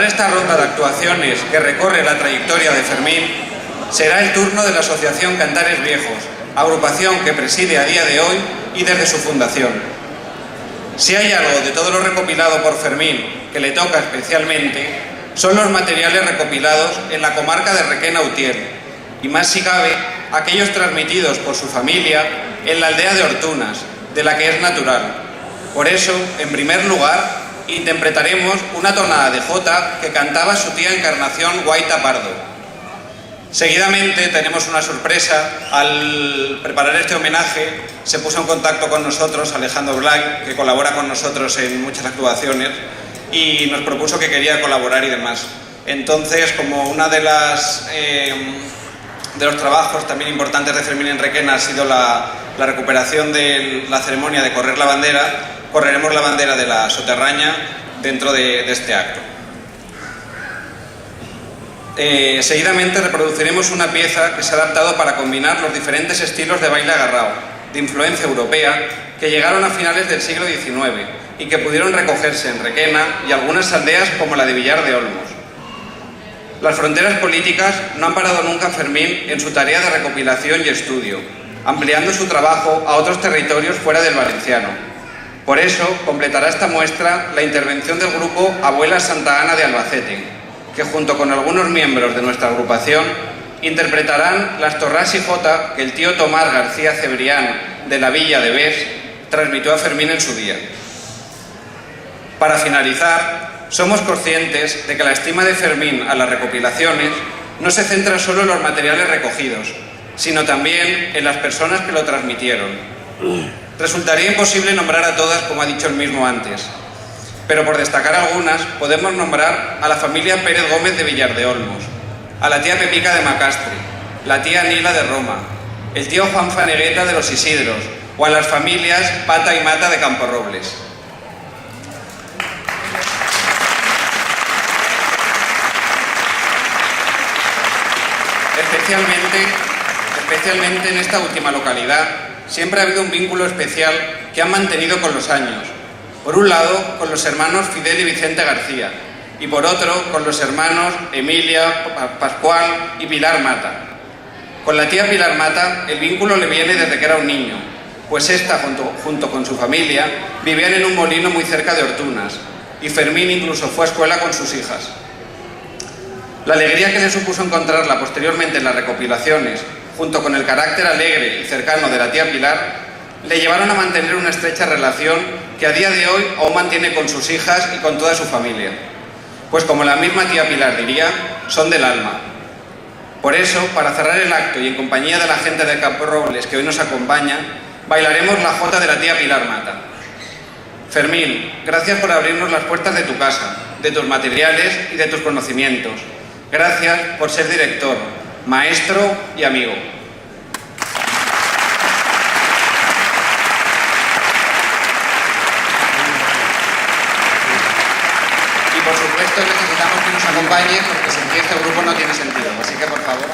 esta ronda de actuaciones que recorre la trayectoria de Fermín, será el turno de la Asociación Cantares Viejos, agrupación que preside a día de hoy y desde su fundación. Si hay algo de todo lo recopilado por Fermín que le toca especialmente, son los materiales recopilados en la comarca de Requena-Utiel, y más si cabe, aquellos transmitidos por su familia en la aldea de Ortunas, de la que es natural. Por eso, en primer lugar, interpretaremos una tonada de jota que cantaba su tía Encarnación Guaita Pardo. Seguidamente tenemos una sorpresa. Al preparar este homenaje se puso en contacto con nosotros Alejandro Blay, que colabora con nosotros en muchas actuaciones, y nos propuso que quería colaborar y demás. Entonces, como una de los trabajos también importantes de Fermín en Requena ha sido la recuperación de la ceremonia de correr la bandera, correremos la bandera de la Soterraña dentro de este acto. Seguidamente reproduciremos una pieza que se ha adaptado para combinar los diferentes estilos de baile agarrao, de influencia europea, que llegaron a finales del siglo XIX y que pudieron recogerse en Requena y algunas aldeas como la de Villar de Olmos. Las fronteras políticas no han parado nunca a Fermín en su tarea de recopilación y estudio, ampliando su trabajo a otros territorios fuera del valenciano. Por eso, completará esta muestra la intervención del grupo Abuelas Santa Ana de Albacete, que junto con algunos miembros de nuestra agrupación interpretarán las torrás y jota que el tío Tomás García Cebrián de la Villa de Bes transmitió a Fermín en su día. Para finalizar, somos conscientes de que la estima de Fermín a las recopilaciones no se centra solo en los materiales recogidos, sino también en las personas que lo transmitieron. Resultaría imposible nombrar a todas, como ha dicho él mismo antes, pero por destacar algunas podemos nombrar a la familia Pérez Gómez de Villar de Olmos, a la tía Pepica de Macastre, la tía Nila de Roma, el tío Juan Fanegueta de los Isidros o a las familias Pata y Mata de Camporrobles. Especialmente en esta última localidad, siempre ha habido un vínculo especial que han mantenido con los años. Por un lado, con los hermanos Fidel y Vicente García, y por otro, con los hermanos Emilia, Pascual y Pilar Mata. Con la tía Pilar Mata, el vínculo le viene desde que era un niño, pues esta, junto con su familia, vivían en un molino muy cerca de Ortunas, y Fermín incluso fue a escuela con sus hijas. La alegría que le supuso encontrarla posteriormente en las recopilaciones, junto con el carácter alegre y cercano de la tía Pilar, le llevaron a mantener una estrecha relación que a día de hoy aún mantiene con sus hijas y con toda su familia. Pues como la misma tía Pilar diría, son del alma. Por eso, para cerrar el acto y en compañía de la gente de Camporrobles que hoy nos acompaña, bailaremos la jota de la tía Pilar Mata. Fermín, gracias por abrirnos las puertas de tu casa, de tus materiales y de tus conocimientos. Gracias por ser director, maestro y amigo. Y por supuesto necesitamos que nos acompañe porque sin ti este grupo no tiene sentido. Así que por favor.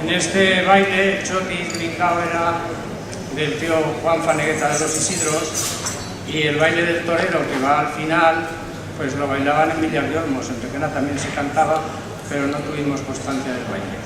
En este baile, el chotis brincao era del tío Juan Fanegueta de los Isidros, y el baile del torero, que va al final, pues lo bailaban en Villar de Olmos. En Requena también se cantaba, pero no tuvimos constancia del baile.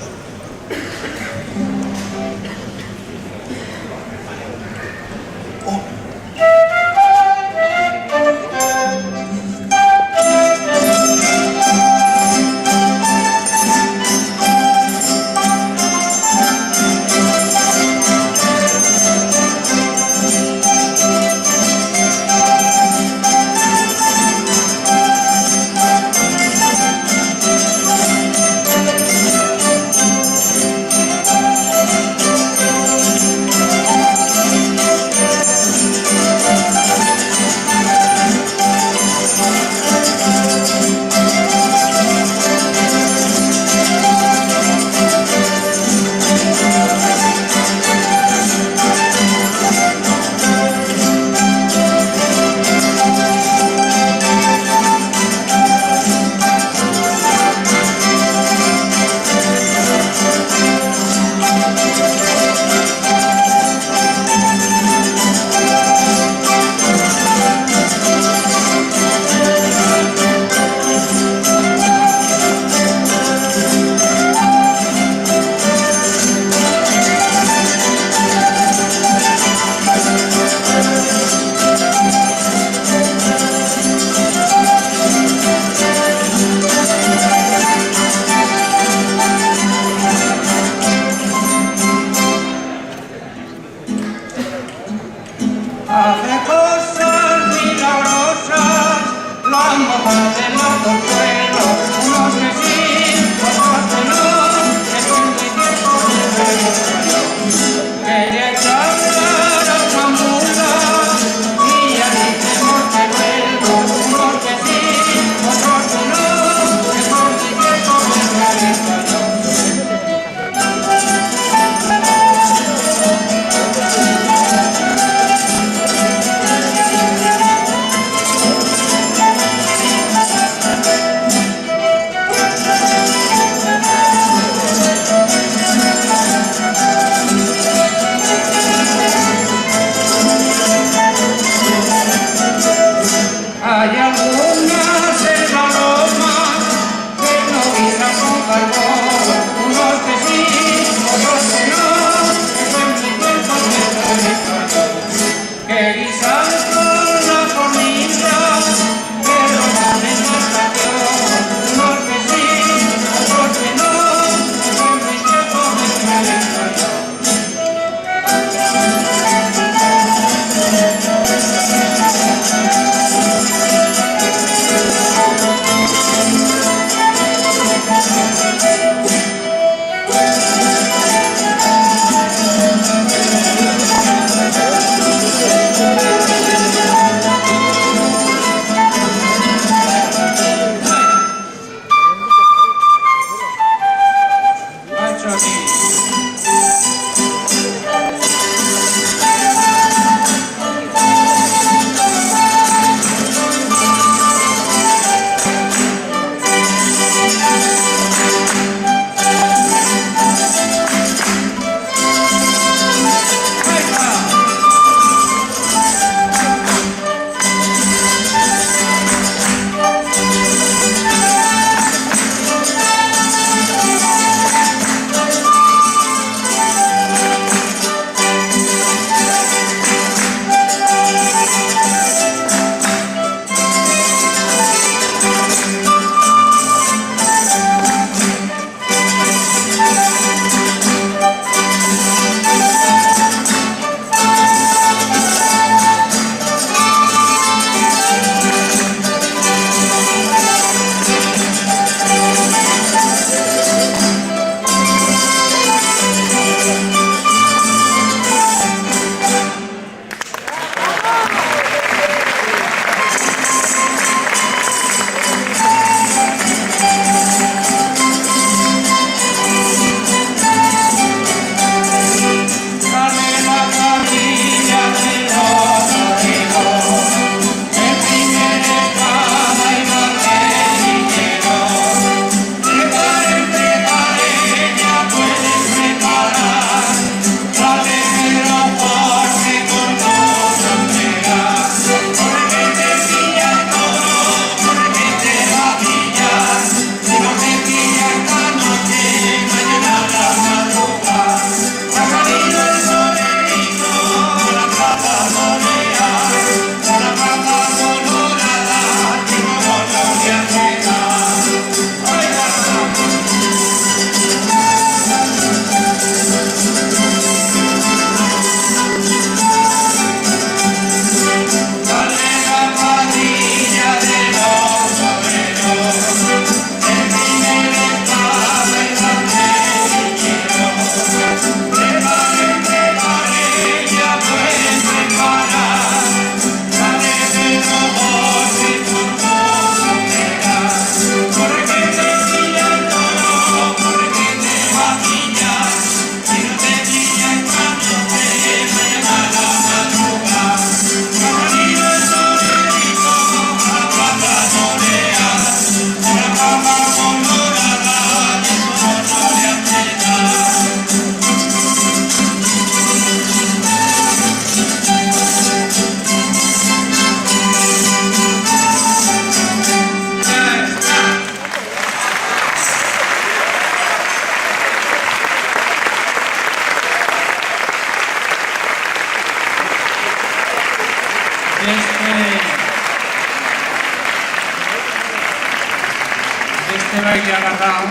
baile agarrado,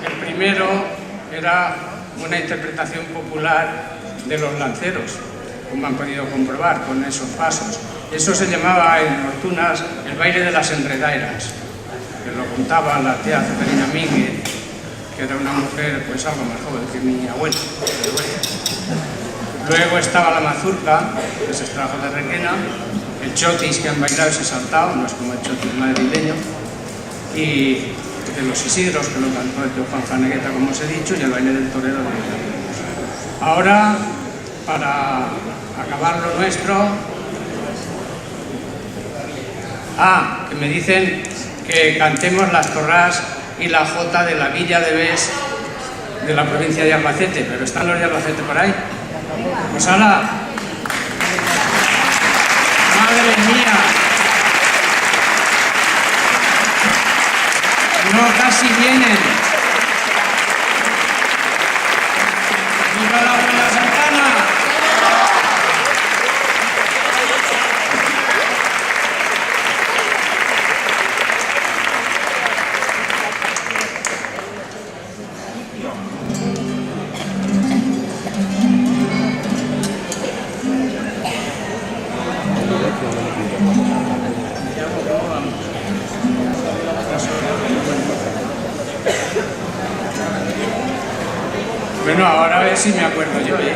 el primero era una interpretación popular de los lanceros, como han podido comprobar con esos pasos. Eso se llamaba en Hortunas el baile de las enredairas, que lo contaba la tía Ceferina Mínguez, que era una mujer pues algo más joven que mi abuela. Luego estaba la mazurca, que se extrajo de Requena, el chotis que han bailado ese saltado, no es como el chotis madrileño, y de los Isidros, que lo cantó el tío Juan Fanegueta, como os he dicho, y el baile del torero de Villanueva. Ahora, para acabar lo nuestro... que me dicen que cantemos las torrás y la jota de la Villa de Bes de la provincia de Albacete, pero ¿están los de Albacete por ahí? Pues ¡hala! ¡Madre mía! No, casi vienen. ¡Viva la abuela Santana! Bueno, ahora a ver si me acuerdo yo, ¿eh?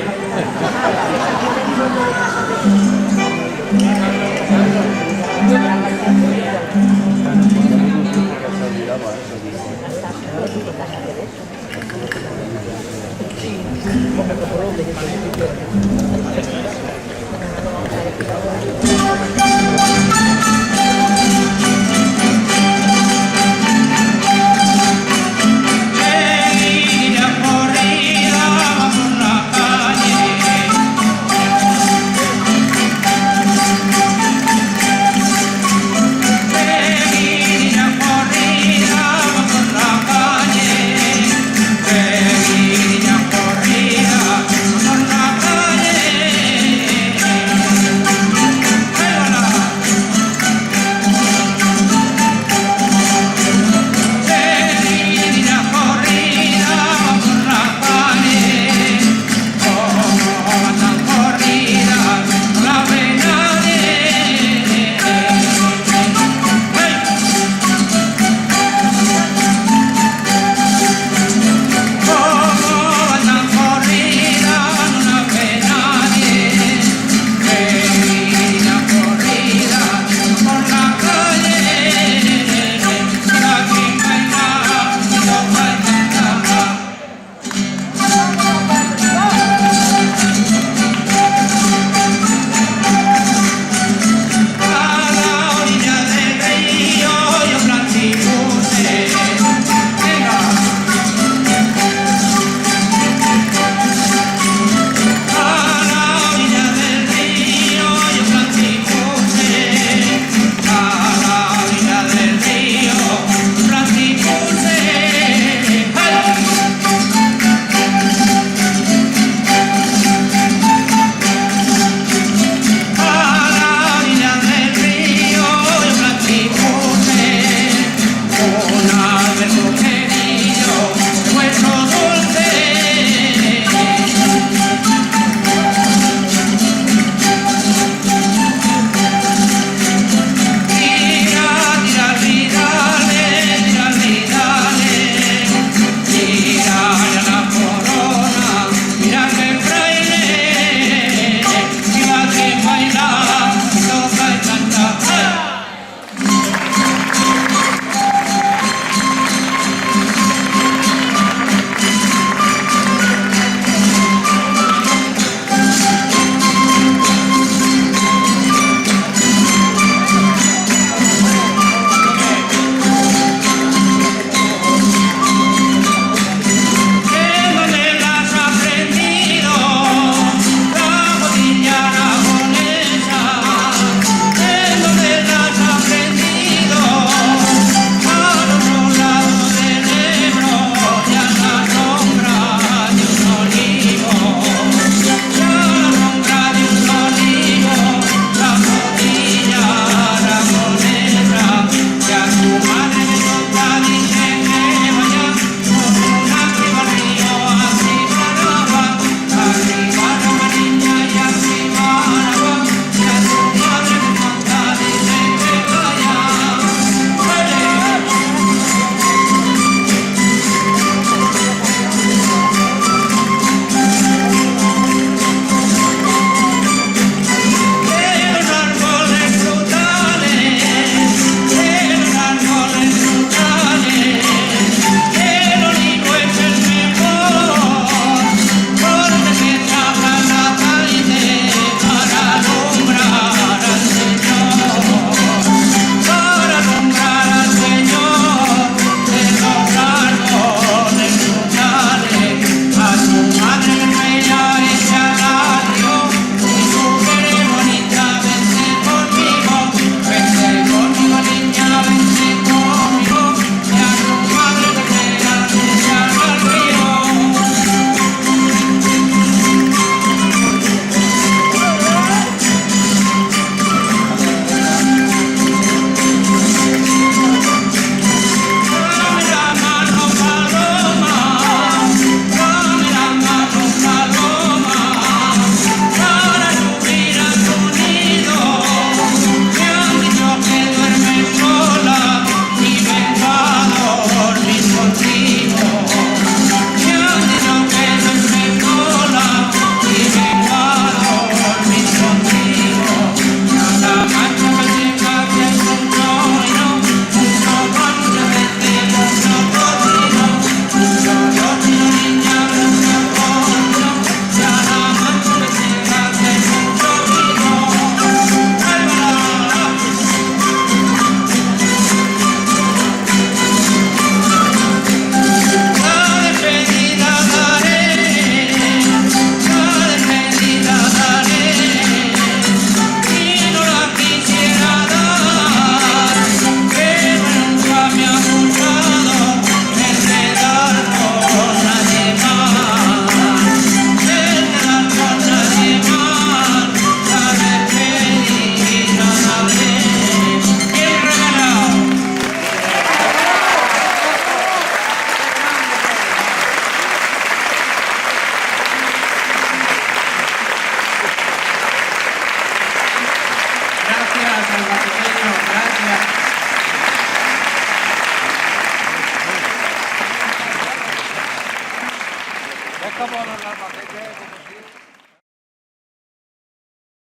como los albacetes, como